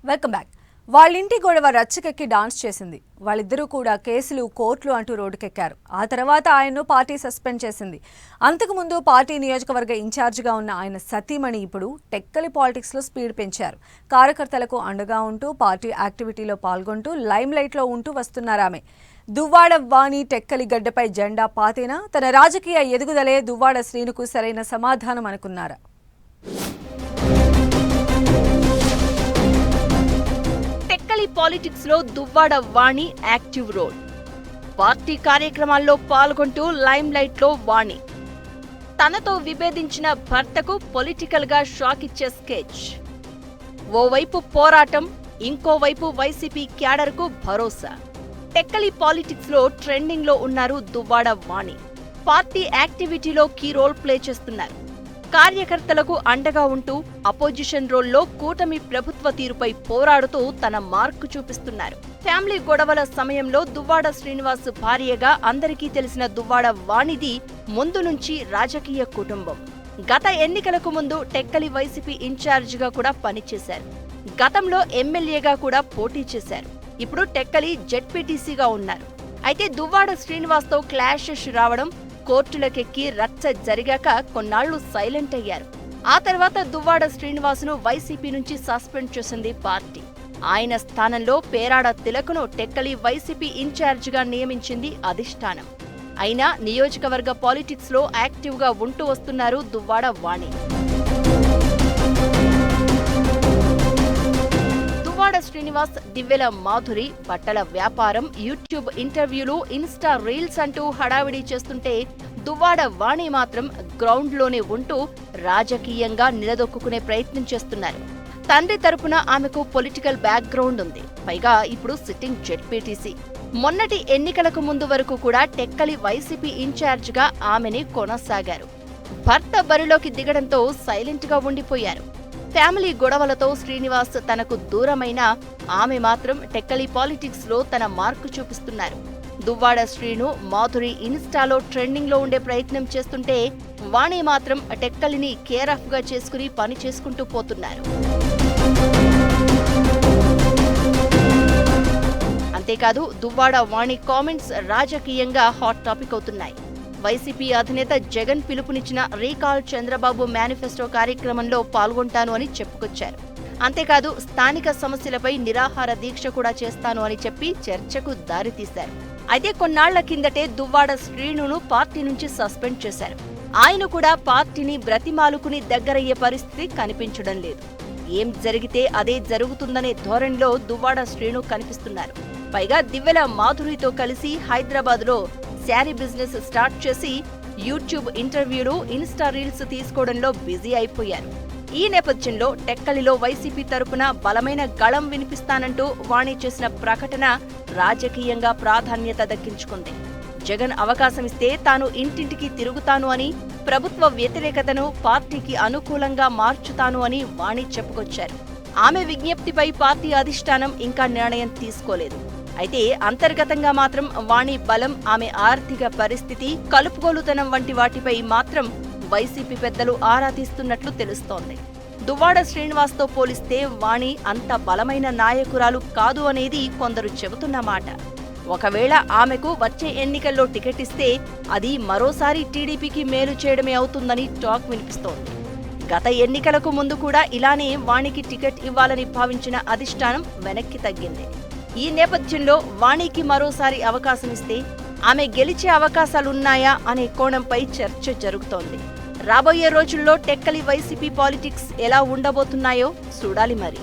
Welcome back. వాళ్ళింటి గొడవ రచ్చకెక్కి dance చేసింది. వాళ్ళిద్దరూ కూడా కేసులు కోర్టులు అంటూ రోడ్డుకెక్కారు. ఆ తర్వాత ఆయన్ను పార్టీ సస్పెండ్ చేసింది. అంతకుముందు పార్టీ నియోజకవర్గ ఇన్ఛార్జిగా ఉన్న ఆయన సతీమణి ఇప్పుడు టెక్కలి పాలిటిక్స్లో స్పీడ్ పెంచారు. కార్యకర్తలకు అండగా ఉంటూ పార్టీ యాక్టివిటీలో పాల్గొంటూ లైమ్ లైట్లో ఉంటూ వస్తున్నారామె. దువ్వాడ వాణి టెక్కలి గడ్డపై జెండా పాతేనా, తన రాజకీయ ఎదుగుదలే దువ్వాడ శ్రీనుకు సరైన సమాధానం అనుకున్నారా? టెక్కలి పాలిటిక్స్ లో దువ్వాడ వాణి యాక్టివ్ రోల్. పార్టీ కార్యక్రమాల్లో పాల్గొంటూ లైమ్ లైట్ లో వాణి. తనతో విభేదించిన భర్తకు పొలిటికల్ గా షాక్ ఇచ్చే స్కెచ్. ఓవైపు పోరాటం, ఇంకోవైపు వైసీపీ క్యాడర్ కు భరోసా. టెక్కలి పాలిటిక్స్ లో ట్రెండింగ్ లో ఉన్నారు దువ్వాడ వాణి. పార్టీ యాక్టివిటీలో కీ రోల్ ప్లే చేస్తున్నారు. కార్యకర్తలకు అండగా ఉంటూ అపోజిషన్ రోల్లో కూటమి ప్రభుత్వ తీరుపై పోరాడుతూ తన మార్కు చూపిస్తున్నారు. ఫ్యామిలీ గొడవల సమయంలో దువ్వాడ శ్రీనివాస్ భార్యగా అందరికీ తెలిసిన దువ్వాడ వాణిది ముందు నుంచి రాజకీయ కుటుంబం. గత ఎన్నికలకు ముందు టెక్కలి వైసీపీ ఇన్ఛార్జిగా కూడా పనిచేశారు. గతంలో ఎమ్మెల్యేగా కూడా పోటీ చేశారు. ఇప్పుడు టెక్కలి జెడ్పీటీసీగా ఉన్నారు. అయితే దువ్వాడ శ్రీనివాస్తో క్లాషెస్ రావడం, కోర్టులకెక్కి రచ్చ జరిగాక కొన్నాళ్లు సైలెంట్ అయ్యారు. ఆ తర్వాత దువ్వాడ శ్రీనివాసును వైసీపీ నుంచి సస్పెండ్ చేసింది పార్టీ. ఆయన స్థానంలో పేరాడ తిలకను టెక్కలి వైసీపీ ఇన్ఛార్జిగా నియమించింది అధిష్టానం. అయినా నియోజకవర్గ పాలిటిక్స్ లో యాక్టివ్ గా ఉంటూ వస్తున్నారు దువ్వాడ వాణి. దువ్వాడ శ్రీనివాస్, దివ్వెల మాధురి బట్టల వ్యాపారం, యూట్యూబ్ ఇంటర్వ్యూలు, ఇన్స్టా రీల్స్ అంటూ హడావిడి చేస్తుంటే దువ్వాడ వాణి మాత్రం గ్రౌండ్ లోనే ఉంటూ రాజకీయంగా నిలదొక్కునే ప్రయత్నం చేస్తున్నారు. తండ్రి తరపున ఆమెకు పొలిటికల్ బ్యాక్గ్రౌండ్ ఉంది. పైగా ఇప్పుడు సిట్టింగ్ జెడ్పీటీసీ. మొన్నటి ఎన్నికలకు ముందు వరకు కూడా టెక్కలి వైసీపీ ఇన్ఛార్జిగా ఆమెని కొనసాగారు. భర్త బరిలోకి దిగడంతో సైలెంట్ గా ఉండిపోయారు. ఫ్యామిలీ గొడవలతో శ్రీనివాస్ తనకు దూరమైన ఆమె మాత్రం టెక్కలి పాలిటిక్స్ లో తన మార్కు చూపిస్తున్నారు. దువ్వాడ శ్రీను, మాధురి ఇన్స్టాలో ట్రెండింగ్ లో ఉండే ప్రయత్నం చేస్తుంటే వాణి మాత్రం టెక్కలిని కేర్ ఆఫ్ గా చేసుకుని పని చేసుకుంటూ పోతున్నారు. అంతేకాదు దువ్వాడ వాణి కామెంట్స్ రాజకీయంగా హాట్ టాపిక్ అవుతున్నాయి. వైసీపీ అధినేత జగన్ పిలుపునిచ్చిన రీకాల్ చంద్రబాబు మేనిఫెస్టో కార్యక్రమంలో పాల్గొంటాను అని చెప్పుకొచ్చారు. అంతేకాదు స్థానిక సమస్యలపై నిరాహార దీక్ష కూడా చేస్తాను అని చెప్పి చర్చకు దారితీశారు. అయితే కొన్నాళ్ల కిందటే దువ్వాడ శ్రీనును పార్టీ నుంచి సస్పెండ్ చేశారు. ఆయన కూడా పార్టీని బ్రతిమాలుకుని దగ్గరయ్యే పరిస్థితి కనిపించడం లేదు. ఏం జరిగితే అదే జరుగుతుందనే ధోరణిలో దువ్వాడ శ్రీను కనిపిస్తున్నారు. పైగా దివ్వెల మాధురితో కలిసి హైదరాబాద్ లో శారీ బిజినెస్ స్టార్ట్ చేసి యూట్యూబ్ ఇంటర్వ్యూలు, ఇన్స్టా రీల్స్ తీసుకోవడంలో బిజీ అయిపోయారు. ఈ నేపథ్యంలో టెక్కలిలో వైసీపీ తరపున బలమైన గళం వినిపిస్తానంటూ వాణి చేసిన ప్రకటన రాజకీయంగా ప్రాధాన్యత దక్కించుకుంది. జగన్ అవకాశమిస్తే తాను ఇంటింటికి తిరుగుతాను అని, ప్రభుత్వ వ్యతిరేకతను పార్టీకి అనుకూలంగా మార్చుతాను అని వాణి చెప్పుకొచ్చారు. ఆమె విజ్ఞప్తిపై పార్టీ అధిష్టానం ఇంకా నిర్ణయం తీసుకోలేదు. అయితే అంతర్గతంగా మాత్రం వాణి బలం, ఆమె ఆర్థిక పరిస్థితి, కలుపుగోలుతనం వంటి వాటిపై మాత్రం వైసీపీ పెద్దలు ఆరా తీస్తున్నట్లు తెలుస్తోంది. దువ్వాడ శ్రీనివాస్తో పోలిస్తే వాణి అంత బలమైన నాయకురాలు కాదు అనేది కొందరు చెబుతున్న మాట. ఒకవేళ ఆమెకు వచ్చే ఎన్నికల్లో టికెట్ ఇస్తే అది మరోసారి టీడీపీకి మేలు చేయడమే అవుతుందని టాక్ వినిపిస్తోంది. గత ఎన్నికలకు ముందు కూడా ఇలానే వాణికి టికెట్ ఇవ్వాలని భావించిన అధిష్టానం వెనక్కి తగ్గింది. ఈ నేపథ్యంలో వాణికి మరోసారి అవకాశమిస్తే ఆమె గెలిచే అవకాశాలున్నాయా అనే కోణంపై చర్చ జరుగుతోంది. రాబోయే రోజుల్లో టెక్కలి వైసీపీ పాలిటిక్స్ ఎలా ఉండబోతున్నాయో చూడాలి మరి.